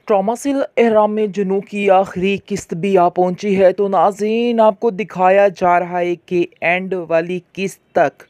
ट्रॉमासिल एहराम में जुनू की आखिरी किस्त भी आ पहुंची है। तो नाज़रीन, आपको दिखाया जा रहा है कि एंड वाली किस्त तक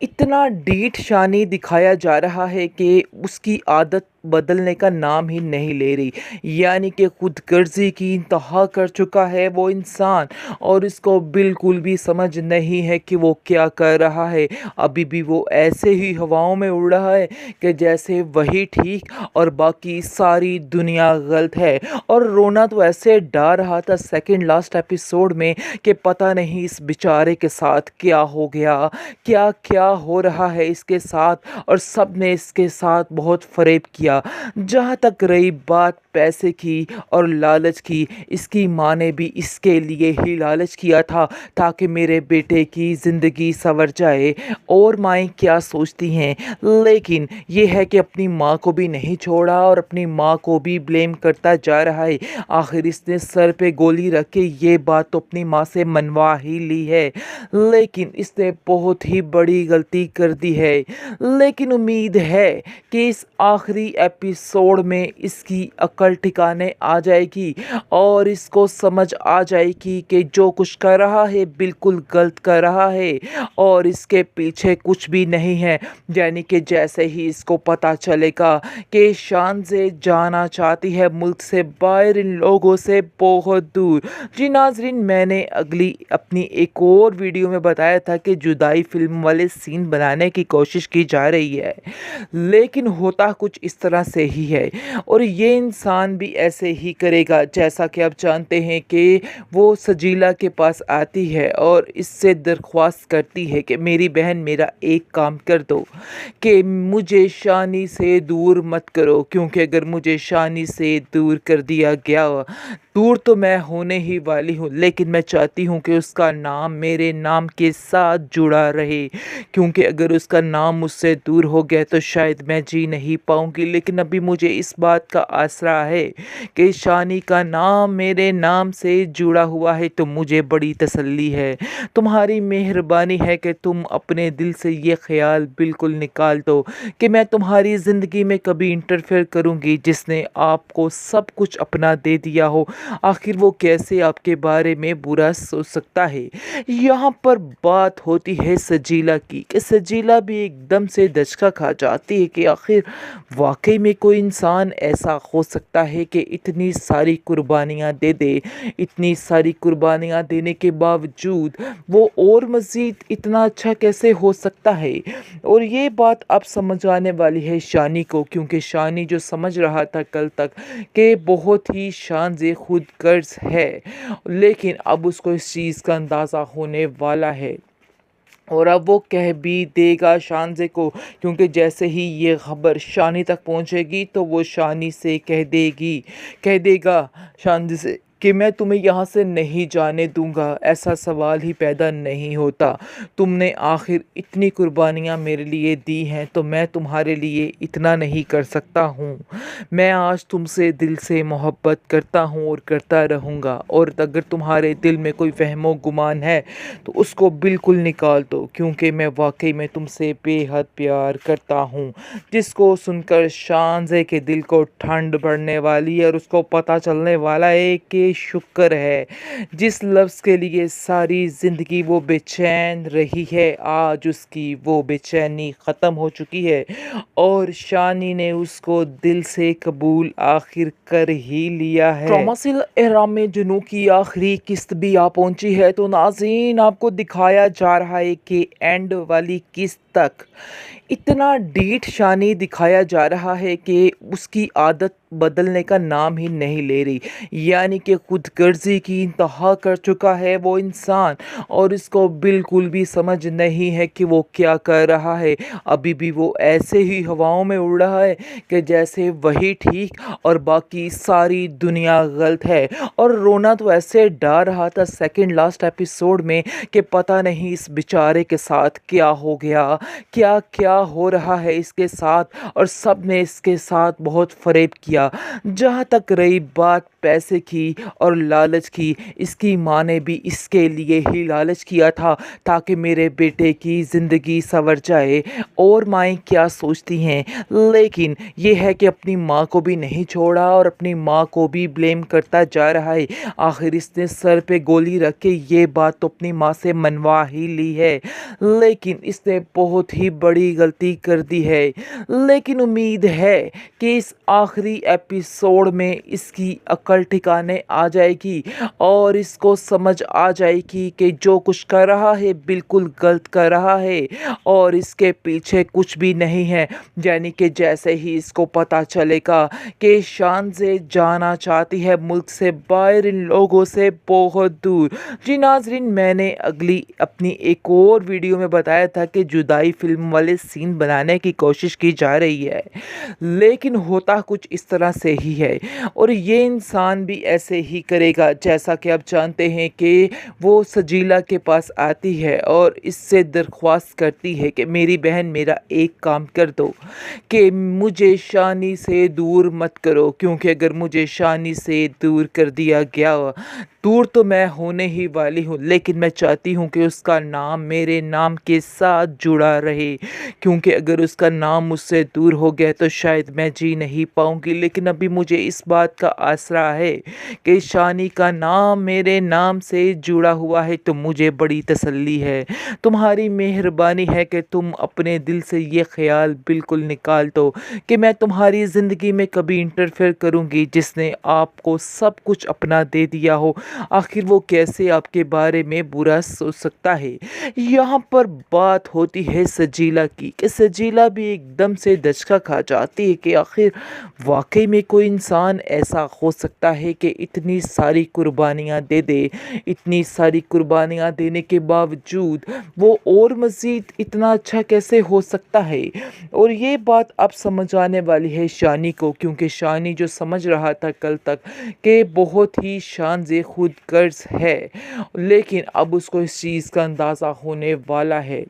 इतना डीठ शानी दिखाया जा रहा है कि उसकी आदत बदलने का नाम ही नहीं ले रही। यानी कि खुदगर्जी की इंतहा कर चुका है वो इंसान, और इसको बिल्कुल भी समझ नहीं है कि वो क्या कर रहा है। अभी भी वो ऐसे ही हवाओं में उड़ रहा है कि जैसे वही ठीक और बाकी सारी दुनिया गलत है। और रोना तो ऐसे डा रहा था सेकंड लास्ट एपिसोड में कि पता नहीं इस बेचारे के साथ क्या हो गया, क्या क्या हो रहा है इसके साथ। और सब ने इसके साथ बहुत फरेब किया। जहाँ तक रही बात पैसे की और लालच की, इसकी माँ ने भी इसके लिए ही लालच किया था ताकि मेरे बेटे की ज़िंदगी संवर जाए। और माएँ क्या सोचती हैं, लेकिन ये है कि अपनी माँ को भी नहीं छोड़ा और अपनी माँ को भी ब्लेम करता जा रहा है। आखिर इसने सर पे गोली रख के ये बात तो अपनी माँ से मनवा ही ली है, लेकिन इसने बहुत ही बड़ी गलती कर दी है। लेकिन उम्मीद है कि इस आखिरी एपिसोड में इसकी अकल ठिकाने आ जाएगी और इसको समझ आ जाएगी कि जो कुछ कर रहा है बिल्कुल गलत कर रहा है और इसके पीछे कुछ भी नहीं है। यानी कि जैसे ही इसको पता चलेगा कि शान से जाना चाहती है मुल्क से बाहर, इन लोगों से बहुत दूर। जी नाजरीन, मैंने अगली अपनी एक और वीडियो में बताया था कि जुदाई फिल्म वाले सीन बनाने की कोशिश की जा रही है, लेकिन होता कुछ इस तरह से ही है। और ये इंसान भी ऐसे ही करेगा। जैसा कि आप जानते हैं कि वो सजीला के पास आती है और इससे दरख्वास्त करती है कि मेरी बहन मेरा एक काम कर दो, कि मुझे शानी से दूर मत करो, क्योंकि अगर मुझे शानी से दूर कर दिया गया, दूर तो मैं होने ही वाली हूँ, लेकिन मैं चाहती हूँ कि उसका नाम मेरे नाम के साथ जुड़ा रहे, क्योंकि अगर उसका नाम मुझसे दूर हो गया तो शायद मैं जी नहीं पाऊँगी। लेकिन अभी मुझे इस बात का आसरा है कि शानी का नाम मेरे नाम से जुड़ा हुआ है, तो मुझे बड़ी तसल्ली है। तुम्हारी मेहरबानी है कि तुम अपने दिल से ये ख्याल बिल्कुल निकाल दो कि मैं तुम्हारी ज़िंदगी में कभी इंटरफेयर करूँगी जिसने आपको सब कुछ अपना दे दिया हो। आखिर वो कैसे आपके बारे में बुरा सोच सकता है। यहाँ पर बात होती है सजीला की, कि सजीला भी एकदम से दचका खा जाती है कि आखिर वाकई में कोई इंसान ऐसा हो सकता है कि इतनी सारी कुर्बानियाँ दे दे। इतनी सारी कुर्बानियाँ देने के बावजूद वो और मज़ीद इतना अच्छा कैसे हो सकता है। और ये बात अब समझ आने वाली है शानी को, क्योंकि शानी जो समझ रहा था कल तक कि बहुत ही शान से खुद गर्ज है, लेकिन अब उसको इस चीज़ का अंदाज़ा होने वाला है। और अब वो कह भी देगा शानज़े को, क्योंकि जैसे ही ये खबर शानी तक पहुंचेगी तो वो शानी से कह देगा शानज़े से कि मैं तुम्हें यहाँ से नहीं जाने दूंगा। ऐसा सवाल ही पैदा नहीं होता। तुमने आखिर इतनी कुर्बानियाँ मेरे लिए दी हैं, तो मैं तुम्हारे लिए इतना नहीं कर सकता हूँ। मैं आज तुमसे दिल से मोहब्बत करता हूँ और करता रहूँगा। और अगर तुम्हारे दिल में कोई वहमो गुमान है तो उसको बिल्कुल निकाल दो, क्योंकि मैं वाकई में तुमसे बेहद प्यार करता हूँ। जिसको सुनकर शानज़े के दिल को ठंड पड़ने वाली है और उसको पता चलने वाला है कि शुक्र है जिस लफ्ज़ के लिए सारी ज़िंदगी वो बेचैन रही है, आज उसकी वो बेचैनी ख़त्म हो चुकी है और शानी ने उसको दिल से कबूल आखिर कर ही लिया है। ट्रॉमासिल एहराम में जुनू की आखिरी किस्त भी आ पहुंची है। तो नाज़रीन, आपको दिखाया जा रहा है कि एंड वाली किस्त तक इतना डीठ शानी दिखाया जा रहा है कि उसकी आदत बदलने का नाम ही नहीं ले रही। यानी कि खुदगर्जी की इंतहा कर चुका है वो इंसान, और इसको बिल्कुल भी समझ नहीं है कि वो क्या कर रहा है। अभी भी वो ऐसे ही हवाओं में उड़ रहा है कि जैसे वही ठीक और बाकी सारी दुनिया गलत है। और रोना तो ऐसे डा रहा था सेकंड लास्ट एपिसोड में कि पता नहीं इस बेचारे के साथ क्या हो गया, क्या क्या हो रहा है इसके साथ और सब ने इसके साथ बहुत फ़रेब किया। जहाँ तक रही बात पैसे की और लालच की, इसकी माँ ने भी इसके लिए ही लालच किया था ताकि मेरे बेटे की ज़िंदगी संवर जाए। और माएँ क्या सोचती हैं, लेकिन ये है कि अपनी माँ को भी नहीं छोड़ा और अपनी माँ को भी ब्लेम करता जा रहा है। आखिर इसने सर पे गोली रख के ये बात तो अपनी माँ से मनवा ही ली है, लेकिन इसने बहुत ही बड़ी गलती कर दी है। लेकिन उम्मीद है कि इस आखिरी एपिसोड में इसकी अक्ल ठिकाने आ जाएगी और इसको समझ आ जाएगी कि जो कुछ कर रहा है बिल्कुल गलत कर रहा है और इसके पीछे कुछ भी नहीं है। यानी कि जैसे ही इसको पता चलेगा कि शान से जाना चाहती है मुल्क से बाहर, इन लोगों से बहुत दूर। जी नाज़रीन, मैंने अगली अपनी एक और वीडियो में बताया था कि जुदाई फिल्म वाले सीन बनाने की कोशिश की जा रही है, लेकिन होता कुछ इस तरह से ही है और ये इंसान भी ऐसे ही करेगा। जैसा कि आप जानते हैं कि वो सजीला के पास आती है और इससे दरख्वास्त करती है कि मेरी बहन मेरा एक काम कर दो कि मुझे शानी से दूर मत करो, क्योंकि अगर मुझे शानी से दूर कर दिया गया, दूर तो मैं होने ही वाली हूँ, लेकिन मैं चाहती हूँ कि उसका नाम मेरे नाम के साथ जुड़ा रहे, क्योंकि अगर उसका नाम मुझसे दूर हो गया तो शायद मैं जी नहीं पाऊँगी। लेकिन अभी मुझे इस बात का आसरा है कि शानी का नाम मेरे नाम से जुड़ा हुआ है, तो मुझे बड़ी तसल्ली है। तुम्हारी मेहरबानी है कि तुम अपने दिल से ये ख्याल बिल्कुल निकाल दो कि मैं तुम्हारी ज़िंदगी में कभी इंटरफेयर करूँगी जिसने आपको सब कुछ अपना दे दिया हो। आखिर वो कैसे आपके बारे में बुरा सोच सकता है। यहाँ पर बात होती है सजीला की कि सजीला भी एकदम से दचका खा जाती है कि आखिर वाकई में कोई इंसान ऐसा हो सकता है कि इतनी सारी कुर्बानियाँ दे दे, इतनी सारी कुर्बानियाँ देने के बावजूद वो और मज़ीद इतना अच्छा कैसे हो सकता है। और ये बात अब समझ आने वाली है शानी को, क्योंकि शानी जो समझ रहा था कल तक कि बहुत ही शान से खुद गर्ज है, लेकिन अब उसको इस चीज़ का अंदाज़ा होने वाला है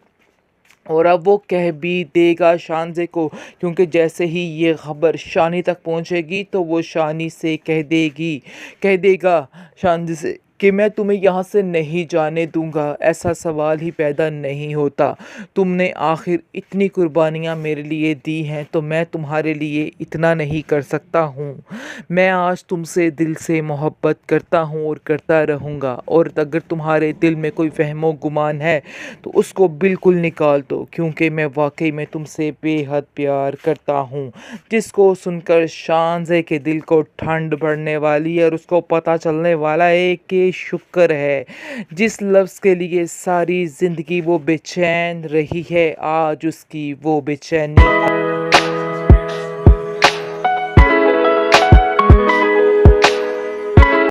और अब वो कह भी देगा शानज़े को, क्योंकि जैसे ही ये ख़बर शानी तक पहुंचेगी तो वो शानी से कह देगा शानज़े से कि मैं तुम्हें यहाँ से नहीं जाने दूंगा। ऐसा सवाल ही पैदा नहीं होता। तुमने आखिर इतनी कुर्बानियाँ मेरे लिए दी हैं, तो मैं तुम्हारे लिए इतना नहीं कर सकता हूँ। मैं आज तुमसे दिल से मोहब्बत करता हूँ और करता रहूँगा, और अगर तुम्हारे दिल में कोई वहमो गुमान है तो उसको बिल्कुल निकाल दो, क्योंकि मैं वाकई में तुमसे बेहद प्यार करता हूँ। जिसको सुनकर शानज़े के दिल को ठंड बढ़ने वाली है और उसको पता चलने वाला है कि शुक्र है जिस लफ्ज़ के लिए सारी ज़िंदगी वो बेचैन रही है, आज उसकी वो बेचैनी